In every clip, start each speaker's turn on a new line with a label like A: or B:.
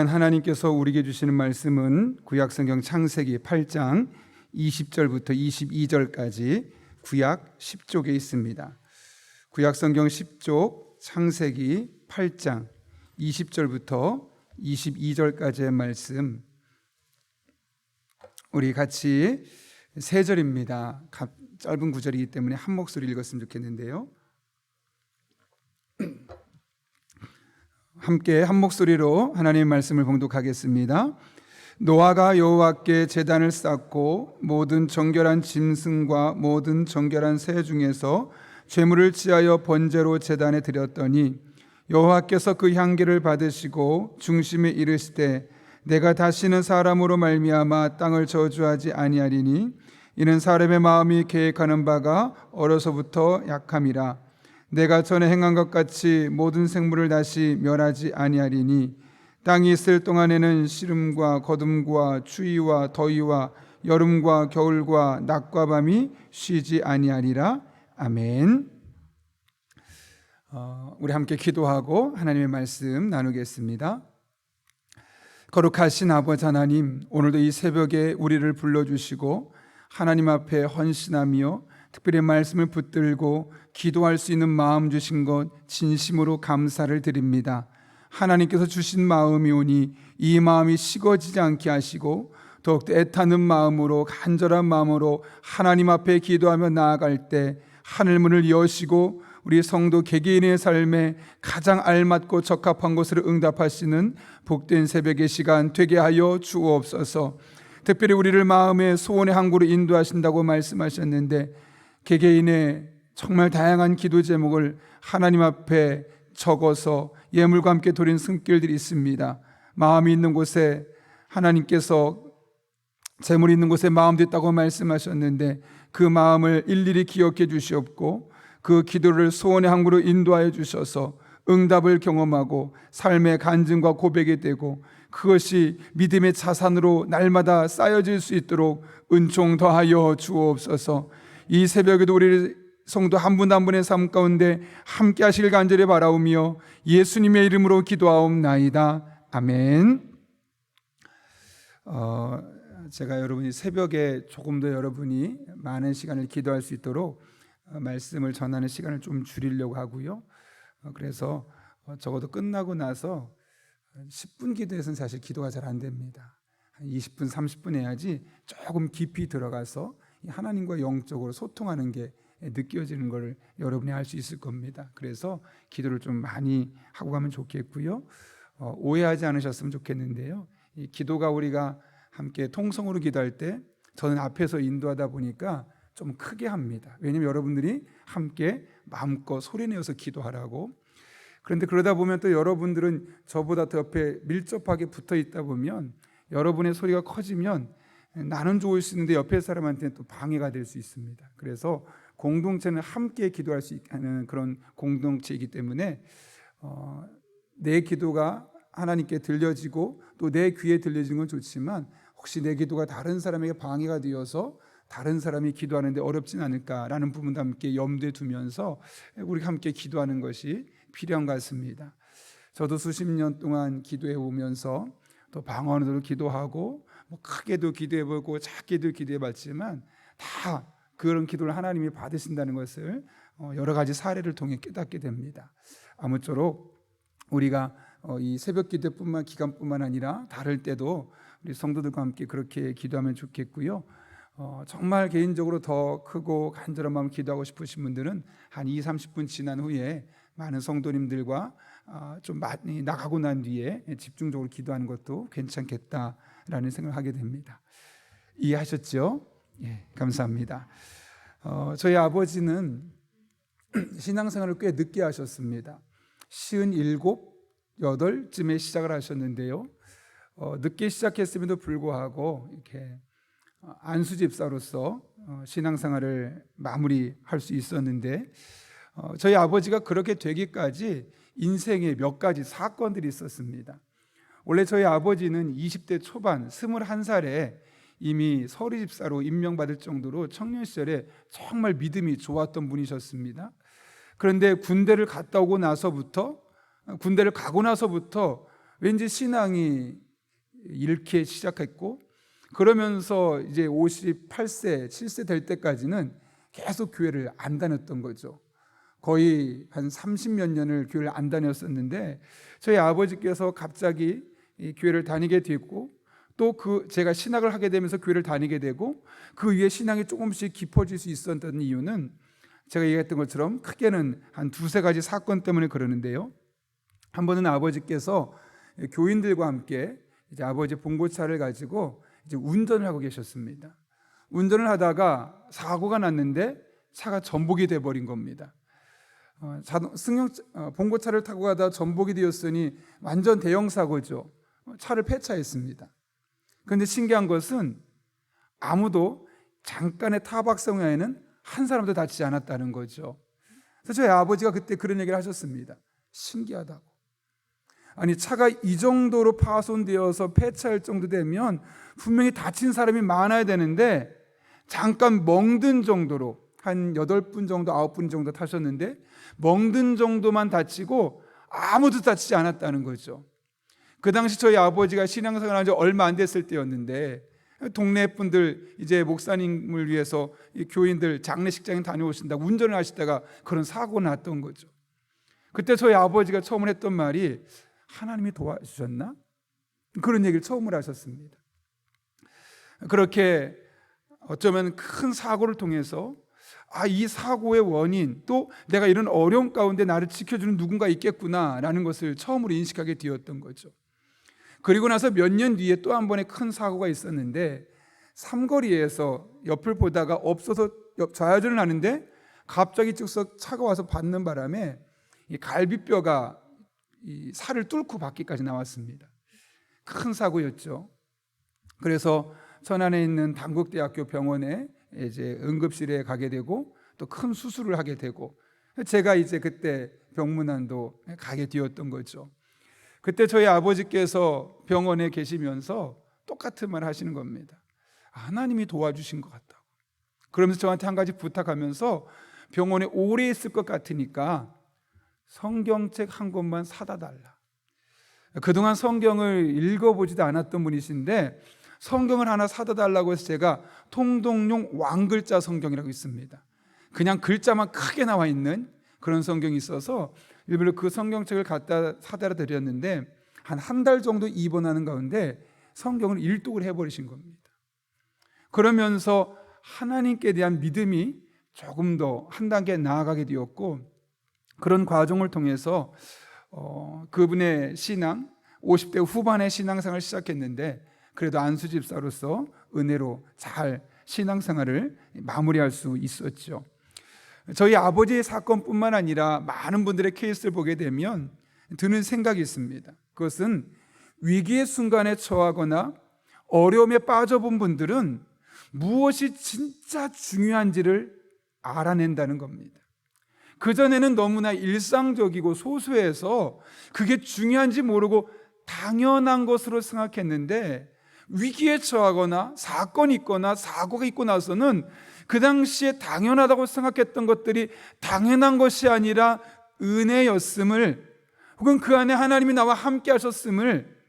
A: 하나님께서 우리에게 주시는 말씀은 구약성경 창세기 8장 20절부터 22절까지 구약 10쪽에 있습니다. 구약성경 10쪽 창세기 8장 20절부터 22절까지의 말씀, 우리 같이 세 절입니다. 짧은 구절이기 때문에 한 목소리 읽었으면 좋겠는데요. 함께 한 목소리로 하나님의 말씀을 봉독하겠습니다. 노아가 여호와께 제단을 쌓고 모든 정결한 짐승과 모든 정결한 새 중에서 제물을 취하여 번제로 제단에 드렸더니 여호와께서 그 향기를 받으시고 중심에 이르시되 내가 다시는 사람으로 말미암아 땅을 저주하지 아니하리니 이는 사람의 마음이 계획하는 바가 어려서부터 약함이라. 내가 전에 행한 것 같이 모든 생물을 다시 멸하지 아니하리니 땅이 있을 동안에는 시름과 거둠과 추위와 더위와 여름과 겨울과 낮과 밤이 쉬지 아니하리라. 아멘. 우리 함께 기도하고 하나님의 말씀 나누겠습니다. 거룩하신 아버지 하나님, 오늘도 이 새벽에 우리를 불러주시고 하나님 앞에 헌신하며 특별히 말씀을 붙들고 기도할 수 있는 마음 주신 것 진심으로 감사를 드립니다. 하나님께서 주신 마음이오니 이 마음이 식어지지 않게 하시고 더욱더 애타는 마음으로, 간절한 마음으로 하나님 앞에 기도하며 나아갈 때 하늘문을 여시고 우리 성도 개개인의 삶에 가장 알맞고 적합한 것으로 응답하시는 복된 새벽의 시간 되게 하여 주옵소서. 특별히 우리를 마음의 소원의 항구로 인도하신다고 말씀하셨는데 개개인의 정말 다양한 기도 제목을 하나님 앞에 적어서 예물과 함께 드린 손길들이 있습니다. 마음이 있는 곳에 하나님께서 재물이 있는 곳에 마음도 있다고 말씀하셨는데 그 마음을 일일이 기억해 주시옵고 그 기도를 소원의 항구로 인도하여 주셔서 응답을 경험하고 삶의 간증과 고백이 되고 그것이 믿음의 자산으로 날마다 쌓여질 수 있도록 은총 더하여 주옵소서. 이 새벽에도 우리 성도 한 분 한 분의 삶 가운데 함께 하시길 간절히 바라오며 예수님의 이름으로 기도하옵나이다. 아멘. 제가 여러분이 새벽에 조금 더 여러분이 많은 시간을 기도할 수 있도록 말씀을 전하는 시간을 좀 줄이려고 하고요. 그래서 적어도 끝나고 나서 10분 기도해서는 사실 기도가 잘 안 됩니다. 한 20분, 30분 해야지 조금 깊이 들어가서 하나님과 영적으로 소통하는 게 느껴지는 걸 여러분이 알 수 있을 겁니다. 그래서 기도를 좀 많이 하고 가면 좋겠고요. 오해하지 않으셨으면 좋겠는데요. 이 기도가 우리가 함께 통성으로 기도할 때 저는 앞에서 인도하다 보니까 좀 크게 합니다. 왜냐하면 여러분들이 함께 마음껏 소리내어서 기도하라고. 그런데 그러다 보면 또 여러분들은 저보다 더 옆에 밀접하게 붙어 있다 보면 여러분의 소리가 커지면 나는 좋을 수 있는데 옆에 사람한테는 또 방해가 될 수 있습니다. 그래서 공동체는 함께 기도할 수 있는 그런 공동체이기 때문에 내 기도가 하나님께 들려지고 또 내 귀에 들려지는 건 좋지만 혹시 내 기도가 다른 사람에게 방해가 되어서 다른 사람이 기도하는데 어렵진 않을까라는 부분도 함께 염두에 두면서 우리 함께 기도하는 것이 필요한 것 같습니다. 저도 수십 년 동안 기도해 오면서 또 방언으로 기도하고 크게도 기도해보고 작게도 기도해봤지만 다 그런 기도를 하나님이 받으신다는 것을 여러 가지 사례를 통해 깨닫게 됩니다. 아무쪼록 우리가 이 새벽 기도뿐만 기간뿐만 아니라 다를 때도 우리 성도들과 함께 그렇게 기도하면 좋겠고요. 정말 개인적으로 더 크고 간절한 마음을 기도하고 싶으신 분들은 한 20-30분 지난 후에 많은 성도님들과 좀 많이 나가고 난 뒤에 집중적으로 기도하는 것도 괜찮겠다라는 생각을 하게 됩니다. 이해하셨죠? 예, 감사합니다. 저희 아버지는 신앙생활을 꽤 늦게 하셨습니다. 57, 8쯤에 시작을 하셨는데요. 늦게 시작했음에도 불구하고 이렇게 안수집사로서 신앙생활을 마무리할 수 있었는데 저희 아버지가 그렇게 되기까지 인생에 몇 가지 사건들이 있었습니다. 원래 저희 아버지는 20대 초반 21살에 이미 서리집사로 임명받을 정도로 청년 시절에 정말 믿음이 좋았던 분이셨습니다. 그런데 군대를 가고 나서부터 왠지 신앙이 잃기 시작했고, 그러면서 이제 58세, 7세 될 때까지는 계속 교회를 안 다녔던 거죠. 거의 한 30몇 년을 교회를 안 다녔었는데, 저희 아버지께서 갑자기 이 교회를 다니게 됐고, 또 제가 신학을 하게 되면서 교회를 다니게 되고, 그 위에 신앙이 조금씩 깊어질 수 있었던 이유는 제가 얘기했던 것처럼 크게는 한 두세 가지 사건 때문에 그러는데요. 한 번은 아버지께서 교인들과 함께 이제 아버지 봉고차를 가지고 이제 운전을 하고 계셨습니다. 운전을 하다가 사고가 났는데 차가 전복이 돼 버린 겁니다. 봉고차를 타고 가다 전복이 되었으니 완전 대형 사고죠. 차를 폐차했습니다. 그런데 신기한 것은 아무도 잠깐의 타박상에는 한 사람도 다치지 않았다는 거죠. 그래서 저희 아버지가 그때 그런 얘기를 하셨습니다. 신기하다고. 아니, 차가 이 정도로 파손되어서 폐차할 정도 되면 분명히 다친 사람이 많아야 되는데, 잠깐 멍든 정도로 한 8분 정도 9분 정도 타셨는데 멍든 정도만 다치고 아무도 다치지 않았다는 거죠. 그 당시 저희 아버지가 신앙생활 한 지 얼마 안 됐을 때였는데, 동네 분들 이제 목사님을 위해서 교인들 장례식장에 다녀오신다고 운전을 하시다가 그런 사고가 났던 거죠. 그때 저희 아버지가 처음으로 했던 말이 하나님이 도와주셨나? 그런 얘기를 처음으로 하셨습니다. 그렇게 어쩌면 큰 사고를 통해서 이 사고의 원인, 또 내가 이런 어려움 가운데 나를 지켜주는 누군가 있겠구나라는 것을 처음으로 인식하게 되었던 거죠. 그리고 나서 몇 년 뒤에 또 한 번의 큰 사고가 있었는데, 삼거리에서 옆을 보다가 없어서 좌회전을 하는데 갑자기 즉석 차가 와서 받는 바람에 이 갈비뼈가 이 살을 뚫고 받기까지 나왔습니다. 큰 사고였죠. 그래서 천안에 있는 단국대학교 병원에 이제 응급실에 가게 되고 또 큰 수술을 하게 되고, 제가 이제 그때 병문안도 가게 되었던 거죠. 그때 저희 아버지께서 병원에 계시면서 똑같은 말 하시는 겁니다. 하나님이 도와주신 것 같다고. 그러면서 저한테 한 가지 부탁하면서 병원에 오래 있을 것 같으니까 성경책 한 권만 사다 달라. 그동안 성경을 읽어보지도 않았던 분이신데 성경을 하나 사다 달라고 해서 제가 통독용 왕글자 성경이라고 있습니다. 그냥 글자만 크게 나와 있는 그런 성경이 있어서 일부러 그 성경책을 갖다 사다 드렸는데 한 달 정도 입원하는 가운데 성경을 일독을 해버리신 겁니다. 그러면서 하나님께 대한 믿음이 조금 더 한 단계 나아가게 되었고, 그런 과정을 통해서 그분의 신앙, 50대 후반의 신앙생활을 시작했는데 그래도 안수집사로서 은혜로 잘 신앙생활을 마무리할 수 있었죠. 저희 아버지의 사건뿐만 아니라 많은 분들의 케이스를 보게 되면 드는 생각이 있습니다. 그것은 위기의 순간에 처하거나 어려움에 빠져본 분들은 무엇이 진짜 중요한지를 알아낸다는 겁니다. 그전에는 너무나 일상적이고 소소해서 그게 중요한지 모르고 당연한 것으로 생각했는데, 위기에 처하거나 사건이 있거나 사고가 있고 나서는 그 당시에 당연하다고 생각했던 것들이 당연한 것이 아니라 은혜였음을, 혹은 그 안에 하나님이 나와 함께 하셨음을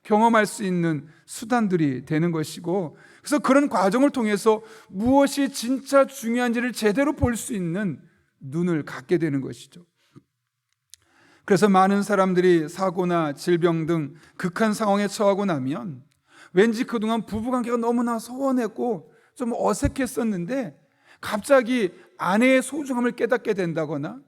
A: 경험할 수 있는 수단들이 되는 것이고, 그래서 그런 과정을 통해서 무엇이 진짜 중요한지를 제대로 볼 수 있는 눈을 갖게 되는 것이죠. 그래서 많은 사람들이 사고나 질병 등 극한 상황에 처하고 나면 왠지 그동안 부부관계가 너무나 소원했고 좀 어색했었는데 갑자기 아내의 소중함을 깨닫게 된다거나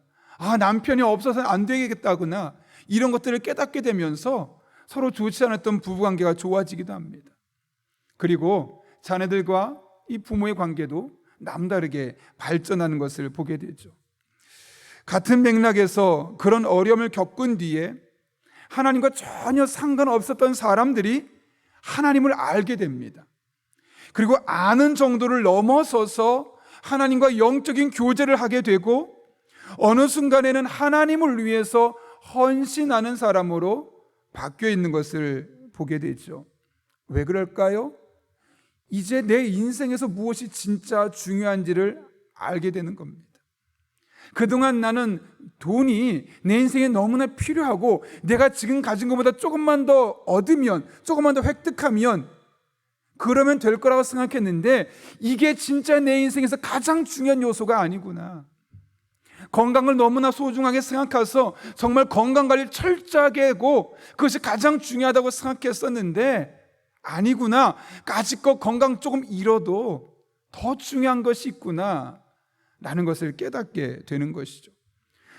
A: 남편이 없어서는 안 되겠다거나 이런 것들을 깨닫게 되면서 서로 좋지 않았던 부부관계가 좋아지기도 합니다. 그리고 자녀들과 이 부모의 관계도 남다르게 발전하는 것을 보게 되죠. 같은 맥락에서 그런 어려움을 겪은 뒤에 하나님과 전혀 상관없었던 사람들이 하나님을 알게 됩니다. 그리고 아는 정도를 넘어서서 하나님과 영적인 교제를 하게 되고, 어느 순간에는 하나님을 위해서 헌신하는 사람으로 바뀌어 있는 것을 보게 되죠. 왜 그럴까요? 이제 내 인생에서 무엇이 진짜 중요한지를 알게 되는 겁니다. 그동안 나는 돈이 내 인생에 너무나 필요하고 내가 지금 가진 것보다 조금만 더 얻으면, 조금만 더 획득하면 그러면 될 거라고 생각했는데 이게 진짜 내 인생에서 가장 중요한 요소가 아니구나. 건강을 너무나 소중하게 생각해서 정말 건강관리를 철저하게 하고 그것이 가장 중요하다고 생각했었는데 아니구나. 까짓것 건강 조금 잃어도 더 중요한 것이 있구나 라는 것을 깨닫게 되는 것이죠.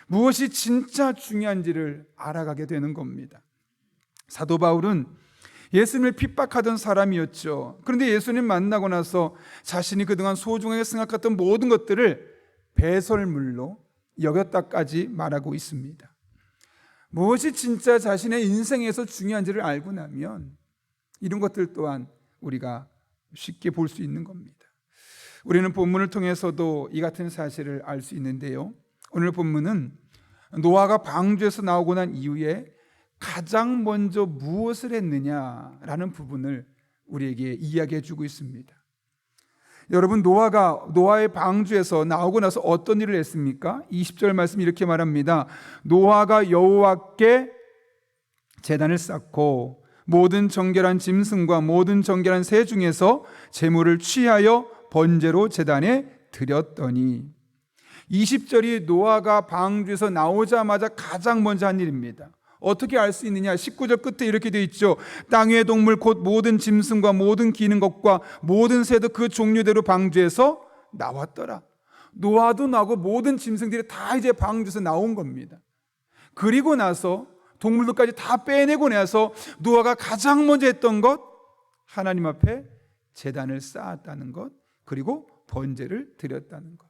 A: 무엇이 진짜 중요한지를 알아가게 되는 겁니다. 사도 바울은 예수님을 핍박하던 사람이었죠. 그런데 예수님 만나고 나서 자신이 그동안 소중하게 생각했던 모든 것들을 배설물로 여겼다까지 말하고 있습니다. 무엇이 진짜 자신의 인생에서 중요한지를 알고 나면 이런 것들 또한 우리가 쉽게 볼 수 있는 겁니다. 우리는 본문을 통해서도 이 같은 사실을 알 수 있는데요. 오늘 본문은 노아가 방주에서 나오고 난 이후에 가장 먼저 무엇을 했느냐라는 부분을 우리에게 이야기해 주고 있습니다. 여러분, 노아의 방주에서 나오고 나서 어떤 일을 했습니까? 20절 말씀 이렇게 말합니다. 노아가 여호와께 제단을 쌓고 모든 정결한 짐승과 모든 정결한 새 중에서 제물을 취하여 번제로 제단에 드렸더니 20절이 노아가 방주에서 나오자마자 가장 먼저 한 일입니다. 어떻게 알 수 있느냐? 19절 끝에 이렇게 되어 있죠. 땅 위의 동물 곧 모든 짐승과 모든 기는 것과 모든 새도 그 종류대로 방주에서 나왔더라. 노아도 나오고 모든 짐승들이 다 이제 방주에서 나온 겁니다. 그리고 나서 동물들까지 다 빼내고 나서 노아가 가장 먼저 했던 것, 하나님 앞에 제단을 쌓았다는 것, 그리고 번제를 드렸다는 것.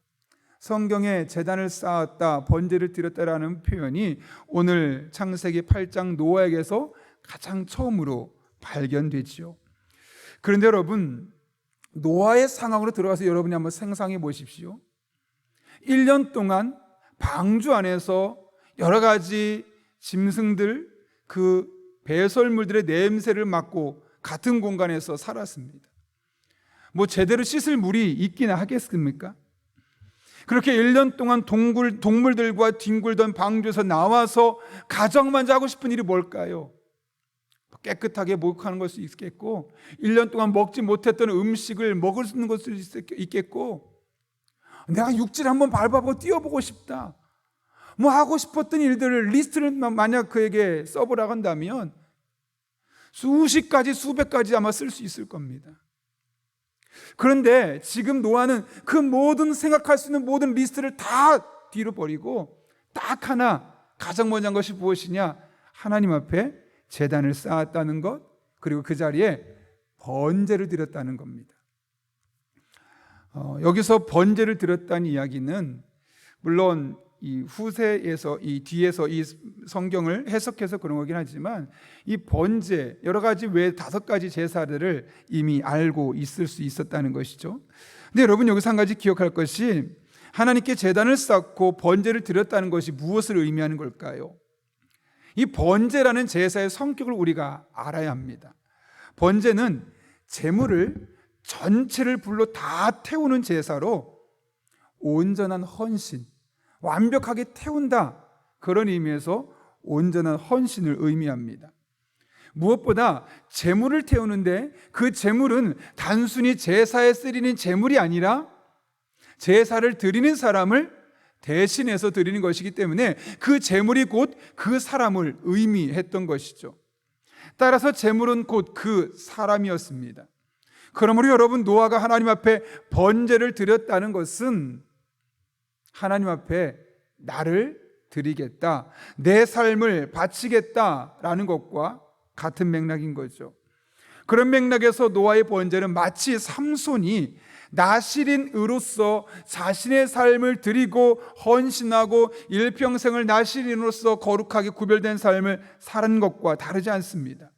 A: 성경에 제단을 쌓았다, 번제를 드렸다라는 표현이 오늘 창세기 8장 노아에게서 가장 처음으로 발견되지요. 그런데 여러분, 노아의 상황으로 들어가서 여러분이 한번 상상해 보십시오. 1년 동안 방주 안에서 여러 가지 짐승들, 그 배설물들의 냄새를 맡고 같은 공간에서 살았습니다. 뭐 제대로 씻을 물이 있기나 하겠습니까? 그렇게 1년 동안 동물들과 뒹굴던 방주에서 나와서 가장 먼저 하고 싶은 일이 뭘까요? 깨끗하게 목욕하는 것도 있겠고 1년 동안 먹지 못했던 음식을 먹을 수 있는 것도 있겠고 내가 육지를 한번 밟아보고 뛰어보고 싶다. 뭐 하고 싶었던 일들을 리스트를 만약 그에게 써보라고 한다면 수십 가지 수백 가지 아마 쓸 수 있을 겁니다. 그런데 지금 노아는 그 모든 생각할 수 있는 모든 리스트를 다 뒤로 버리고 딱 하나 가장 먼저 한 것이 무엇이냐? 하나님 앞에 제단을 쌓았다는 것, 그리고 그 자리에 번제를 드렸다는 겁니다. 여기서 번제를 드렸다는 이야기는 물론 이 후세에서 이 뒤에서 이 성경을 해석해서 그런 거긴 하지만 이 번제 여러 가지 외 5가지 제사들을 이미 알고 있을 수 있었다는 것이죠. 근데 여러분 여기서 한 가지 기억할 것이 하나님께 제단을 쌓고 번제를 드렸다는 것이 무엇을 의미하는 걸까요? 이 번제라는 제사의 성격을 우리가 알아야 합니다. 번제는 제물을 전체를 불로 다 태우는 제사로 온전한 헌신, 완벽하게 태운다, 그런 의미에서 온전한 헌신을 의미합니다. 무엇보다 제물을 태우는데 그 제물은 단순히 제사에 쓰이는 제물이 아니라 제사를 드리는 사람을 대신해서 드리는 것이기 때문에 그 제물이 곧 그 사람을 의미했던 것이죠. 따라서 제물은 곧 그 사람이었습니다. 그러므로 여러분, 노아가 하나님 앞에 번제를 드렸다는 것은 하나님 앞에 나를 드리겠다, 내 삶을 바치겠다라는 것과 같은 맥락인 거죠. 그런 맥락에서 노아의 번제는 마치 삼손이 나실인으로서 자신의 삶을 드리고 헌신하고 일평생을 나실인으로서 거룩하게 구별된 삶을 사는 것과 다르지 않습니다.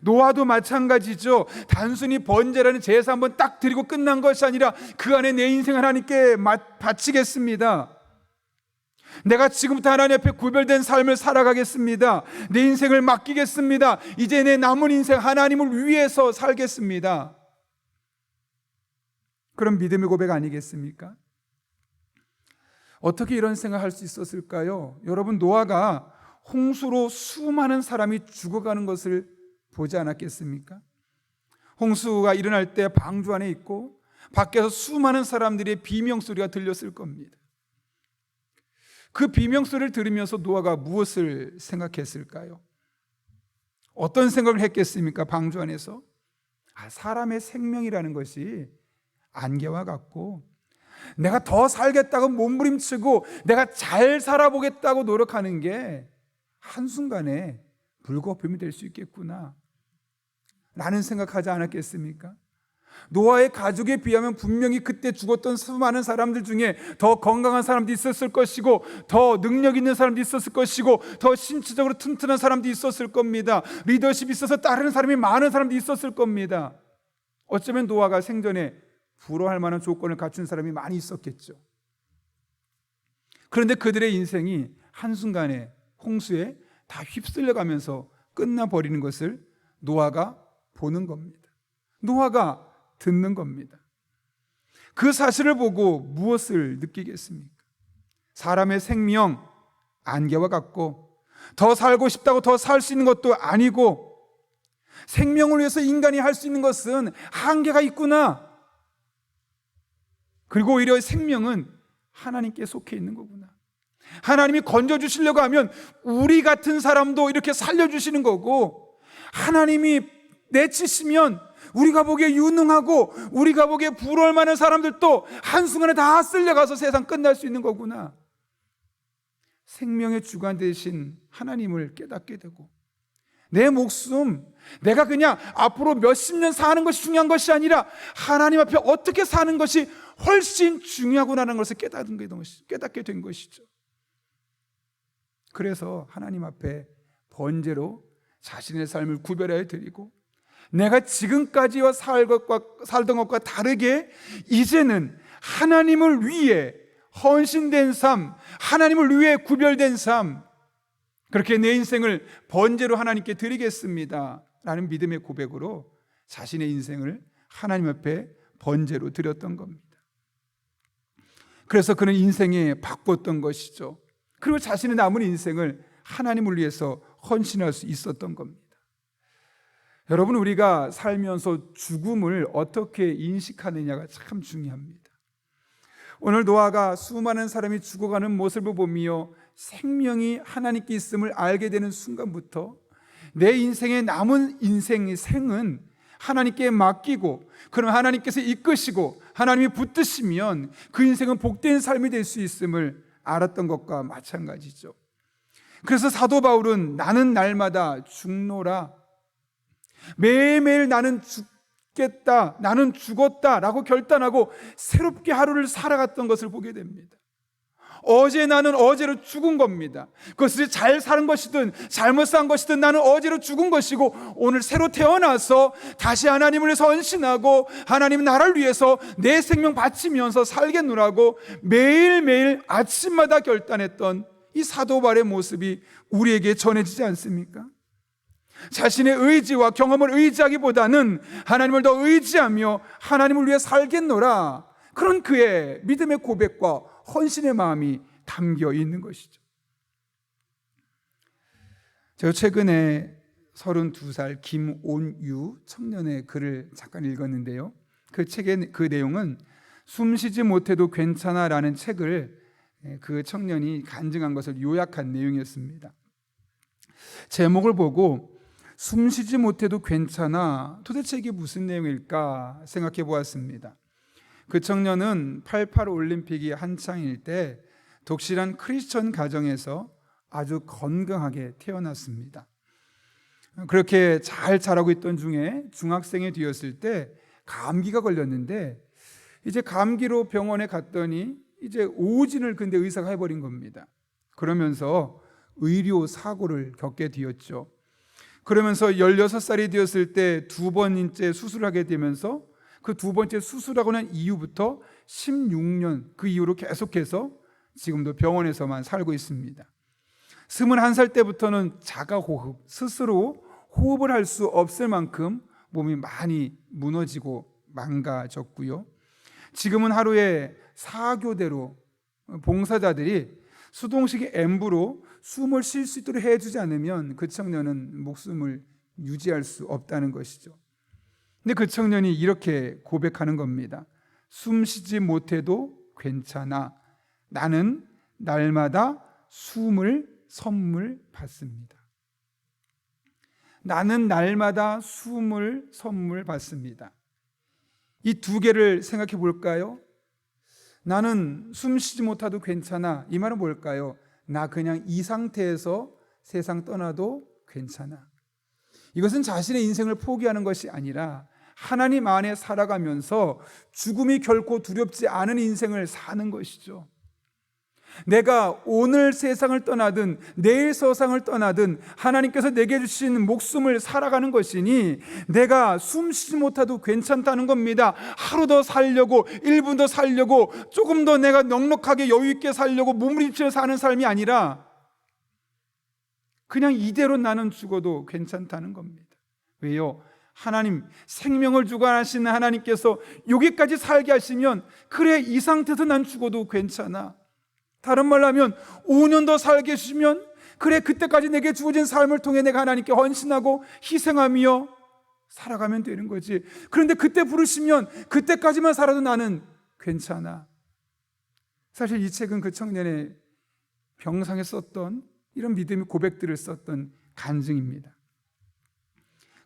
A: 노아도 마찬가지죠. 단순히 번제라는 제사 한번 딱 드리고 끝난 것이 아니라 그 안에 내 인생 하나님께 바치겠습니다. 내가 지금부터 하나님 앞에 구별된 삶을 살아가겠습니다. 내 인생을 맡기겠습니다. 이제 내 남은 인생 하나님을 위해서 살겠습니다. 그런 믿음의 고백 아니겠습니까? 어떻게 이런 생각할 수 있었을까요? 여러분, 노아가 홍수로 수많은 사람이 죽어가는 것을 보지 않았겠습니까? 홍수가 일어날 때 방주 안에 있고 밖에서 수많은 사람들의 비명소리가 들렸을 겁니다. 그 비명소리를 들으면서 노아가 무엇을 생각했을까요? 어떤 생각을 했겠습니까? 방주 안에서 사람의 생명이라는 것이 안개와 같고, 내가 더 살겠다고 몸부림치고 내가 잘 살아보겠다고 노력하는 게 한순간에 불거품이 될 수 있겠구나 라는 생각하지 않았겠습니까? 노아의 가족에 비하면 분명히 그때 죽었던 수많은 사람들 중에 더 건강한 사람도 있었을 것이고, 더 능력 있는 사람도 있었을 것이고, 더 신체적으로 튼튼한 사람도 있었을 겁니다. 리더십이 있어서 따르는 사람이 많은 사람도 있었을 겁니다. 어쩌면 노아가 생전에 부러워할 만한 조건을 갖춘 사람이 많이 있었겠죠. 그런데 그들의 인생이 한순간에 홍수에 다 휩쓸려가면서 끝나버리는 것을 노아가 보는 겁니다. 노아가 듣는 겁니다. 그 사실을 보고 무엇을 느끼겠습니까? 사람의 생명, 안개와 같고, 더 살고 싶다고 더 살 수 있는 것도 아니고, 생명을 위해서 인간이 할 수 있는 것은 한계가 있구나. 그리고 오히려 생명은 하나님께 속해 있는 거구나. 하나님이 건져주시려고 하면 우리 같은 사람도 이렇게 살려주시는 거고, 하나님이 내치시면 우리가 보기에 유능하고 우리가 보기에 부러울 만한 사람들도 한순간에 다 쓸려가서 세상 끝날 수 있는 거구나. 생명의 주관 되신 하나님을 깨닫게 되고, 내 목숨, 내가 그냥 앞으로 몇십 년 사는 것이 중요한 것이 아니라 하나님 앞에 어떻게 사는 것이 훨씬 중요하구나라는 것을 깨닫게 된 것이죠. 그래서 하나님 앞에 번제로 자신의 삶을 구별하여 드리고, 내가 지금까지와 살던 것과 다르게 이제는 하나님을 위해 헌신된 삶, 하나님을 위해 구별된 삶, 그렇게 내 인생을 번제로 하나님께 드리겠습니다 라는 믿음의 고백으로 자신의 인생을 하나님 앞에 번제로 드렸던 겁니다. 그래서 그는 인생에 바꿨던 것이죠. 그리고 자신의 남은 인생을 하나님을 위해서 헌신할 수 있었던 겁니다. 여러분, 우리가 살면서 죽음을 어떻게 인식하느냐가 참 중요합니다. 오늘 노아가 수많은 사람이 죽어가는 모습을 보며 생명이 하나님께 있음을 알게 되는 순간부터 내 인생의 남은 인생의 생은 하나님께 맡기고, 그럼 하나님께서 이끄시고 하나님이 붙드시면 그 인생은 복된 삶이 될 수 있음을 알았던 것과 마찬가지죠. 그래서 사도 바울은 나는 날마다 죽노라, 매일매일 나는 죽겠다, 나는 죽었다라고 결단하고 새롭게 하루를 살아갔던 것을 보게 됩니다. 어제 나는 어제로 죽은 겁니다. 그것을 잘 사는 것이든 잘못 산 것이든 나는 어제로 죽은 것이고, 오늘 새로 태어나서 다시 하나님을 위해서 헌신하고 하나님 나라를 위해서 내 생명 바치면서 살겠노라고 매일매일 아침마다 결단했던 이 사도 바울의 모습이 우리에게 전해지지 않습니까? 자신의 의지와 경험을 의지하기보다는 하나님을 더 의지하며 하나님을 위해 살겠노라, 그런 그의 믿음의 고백과 헌신의 마음이 담겨 있는 것이죠. 제가 최근에 32살 김온유 청년의 글을 잠깐 읽었는데요, 그 책의 그 내용은 숨쉬지 못해도 괜찮아 라는 책을 그 청년이 간증한 것을 요약한 내용이었습니다. 제목을 보고 숨쉬지 못해도 괜찮아, 도대체 이게 무슨 내용일까 생각해 보았습니다. 그 청년은 88 올림픽이 한창일 때 독실한 크리스천 가정에서 아주 건강하게 태어났습니다. 그렇게 잘 자라고 있던 중에 중학생이 되었을 때 감기가 걸렸는데, 이제 감기로 병원에 갔더니 이제 오진을 근데 의사가 해버린 겁니다. 그러면서 의료 사고를 겪게 되었죠. 그러면서 16살이 되었을 때 두 번째 수술을 하게 되면서 그 두 번째 수술하고 난 이후부터 16년 그 이후로 계속해서 지금도 병원에서만 살고 있습니다. 21살 때부터는 자가호흡, 스스로 호흡을 할 수 없을 만큼 몸이 많이 무너지고 망가졌고요. 지금은 하루에 4교대로 봉사자들이 수동식 엠브로 숨을 쉴 수 있도록 해주지 않으면 그 청년은 목숨을 유지할 수 없다는 것이죠. 근데 그 청년이 이렇게 고백하는 겁니다. 숨 쉬지 못해도 괜찮아. 나는 날마다 숨을 선물 받습니다. 나는 날마다 숨을 선물 받습니다. 이 두 개를 생각해 볼까요? 나는 숨 쉬지 못해도 괜찮아. 이 말은 뭘까요? 나 그냥 이 상태에서 세상 떠나도 괜찮아. 이것은 자신의 인생을 포기하는 것이 아니라 하나님 안에 살아가면서 죽음이 결코 두렵지 않은 인생을 사는 것이죠. 내가 오늘 세상을 떠나든 내일 세상을 떠나든 하나님께서 내게 주신 목숨을 살아가는 것이니 내가 숨 쉬지 못해도 괜찮다는 겁니다. 하루 더 살려고, 1분 더 살려고, 조금 더 내가 넉넉하게 여유 있게 살려고 몸부림치며 사는 삶이 아니라 그냥 이대로 나는 죽어도 괜찮다는 겁니다. 왜요? 하나님, 생명을 주관하시는 하나님께서 여기까지 살게 하시면 그래, 이 상태에서 난 죽어도 괜찮아. 다른 말로 하면 5년 더 살게 해주시면 그래, 그때까지 내게 주어진 삶을 통해 내가 하나님께 헌신하고 희생하며 살아가면 되는 거지. 그런데 그때 부르시면 그때까지만 살아도 나는 괜찮아. 사실 이 책은 그 청년의 병상에 썼던 이런 믿음의 고백들을 썼던 간증입니다.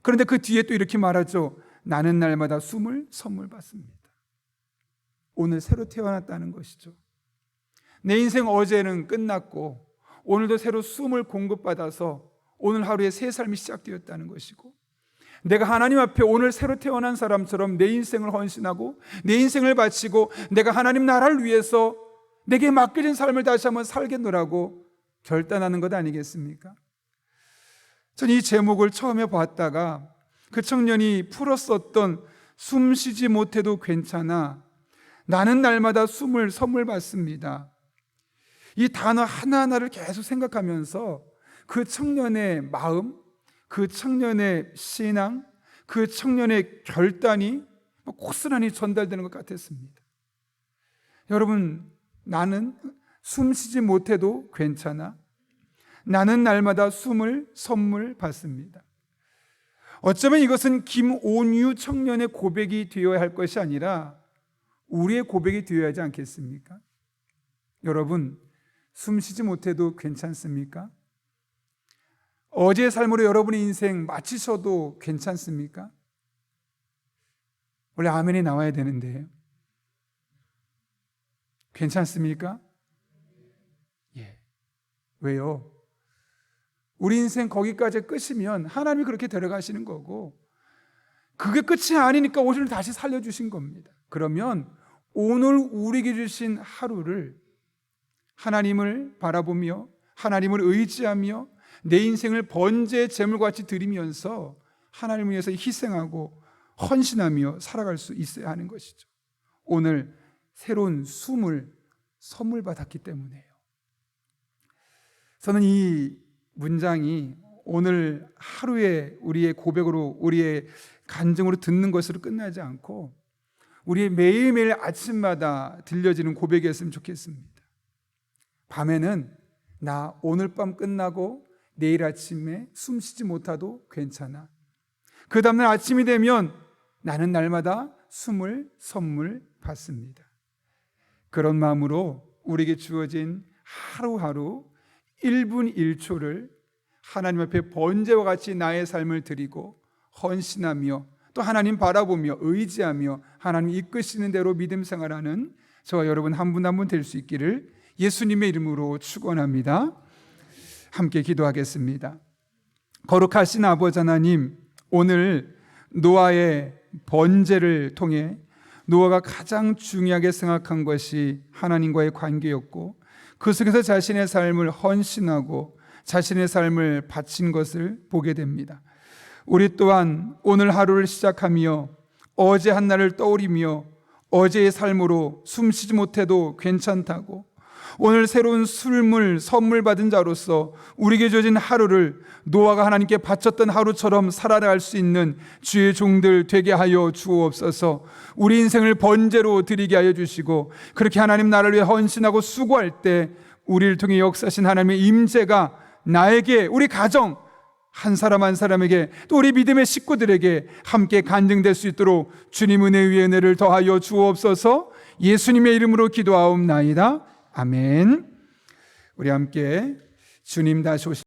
A: 그런데 그 뒤에 또 이렇게 말하죠. 나는 날마다 숨을 선물 받습니다. 오늘 새로 태어났다는 것이죠. 내 인생 어제는 끝났고 오늘도 새로 숨을 공급받아서 오늘 하루에 새 삶이 시작되었다는 것이고, 내가 하나님 앞에 오늘 새로 태어난 사람처럼 내 인생을 헌신하고 내 인생을 바치고 내가 하나님 나라를 위해서 내게 맡겨진 삶을 다시 한번 살겠노라고 결단하는 것 아니겠습니까? 저는 이 제목을 처음에 봤다가 그 청년이 풀었었던 숨 쉬지 못해도 괜찮아, 나는 날마다 숨을 선물 받습니다, 이 단어 하나하나를 계속 생각하면서 그 청년의 마음, 그 청년의 신앙, 그 청년의 결단이 고스란히 전달되는 것 같았습니다. 여러분, 나는 숨 쉬지 못해도 괜찮아, 나는 날마다 숨을 선물 받습니다. 어쩌면 이것은 김온유 청년의 고백이 되어야 할 것이 아니라 우리의 고백이 되어야 하지 않겠습니까? 여러분, 숨 쉬지 못해도 괜찮습니까? 어제의 삶으로 여러분의 인생 마치셔도 괜찮습니까? 원래 아멘이 나와야 되는데 괜찮습니까? 예. 왜요? 우리 인생 거기까지 끝이면 하나님이 그렇게 데려가시는 거고, 그게 끝이 아니니까 오늘 다시 살려주신 겁니다. 그러면 오늘 우리에게 주신 하루를 하나님을 바라보며 하나님을 의지하며 내 인생을 번제의 제물같이 드리면서 하나님을 위해서 희생하고 헌신하며 살아갈 수 있어야 하는 것이죠. 오늘 새로운 숨을 선물 받았기 때문에요. 저는 이 문장이 오늘 하루에 우리의 고백으로, 우리의 간증으로 듣는 것으로 끝나지 않고 우리의 매일매일 아침마다 들려지는 고백이었으면 좋겠습니다. 밤에는 나 오늘 밤 끝나고 내일 아침에 숨 쉬지 못해도 괜찮아. 그 다음날 아침이 되면 나는 날마다 숨을 선물 받습니다. 그런 마음으로 우리에게 주어진 하루하루 1분 1초를 하나님 앞에 번제와 같이 나의 삶을 드리고 헌신하며 또 하나님 바라보며 의지하며 하나님 이끄시는 대로 믿음 생활하는 저와 여러분 한 분 한 분 될 수 있기를 예수님의 이름으로 축원합니다. 함께 기도하겠습니다. 거룩하신 아버지 하나님, 오늘 노아의 번제를 통해 노아가 가장 중요하게 생각한 것이 하나님과의 관계였고, 그 속에서 자신의 삶을 헌신하고 자신의 삶을 바친 것을 보게 됩니다. 우리 또한 오늘 하루를 시작하며 어제 한 날을 떠올리며 어제의 삶으로 숨 쉬지 못해도 괜찮다고, 오늘 새로운 술물 선물 받은 자로서 우리에게 주어진 하루를 노아가 하나님께 바쳤던 하루처럼 살아갈 수 있는 주의 종들 되게 하여 주옵소서. 우리 인생을 번제로 드리게 하여 주시고, 그렇게 하나님 나라를 위해 헌신하고 수고할 때 우리를 통해 역사하신 하나님의 임재가 나에게, 우리 가정 한 사람 한 사람에게, 또 우리 믿음의 식구들에게 함께 간증될 수 있도록 주님 은혜 위에 은혜를 더하여 주옵소서. 예수님의 이름으로 기도하옵나이다. 아멘. 우리 함께 주님 다시 오시